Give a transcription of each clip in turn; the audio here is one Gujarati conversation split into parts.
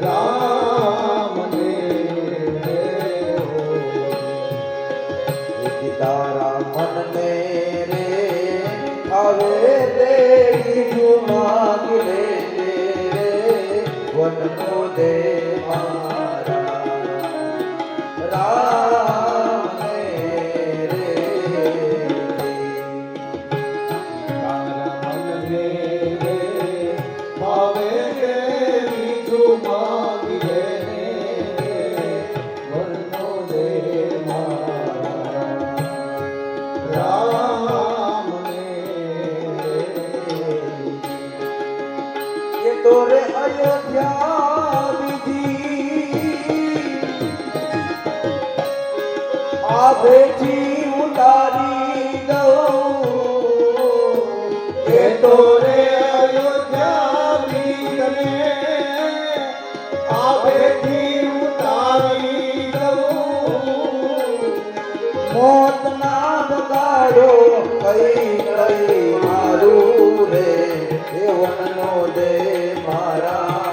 રામ ને તારા મન ને રે આવે તે બીજું માગી લે રે વનનો દે મારા રામ ને રે તારા મન ને રે ભાવે તે બીજું માગી લે વરનો દે મારા રામ ને એ તોરે અયોધ્યા બીજી આ ભેટી ઉતારી દઉં એ તોરે અયોધ્યા બીજને આવેથી ઉતારી દઉં મોતના બગાડો કઈ કઈ મારું રે દેવનનો દે મારા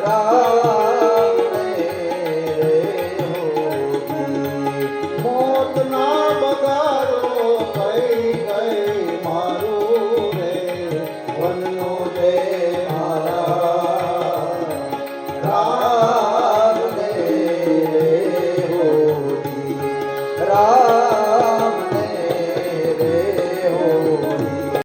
રા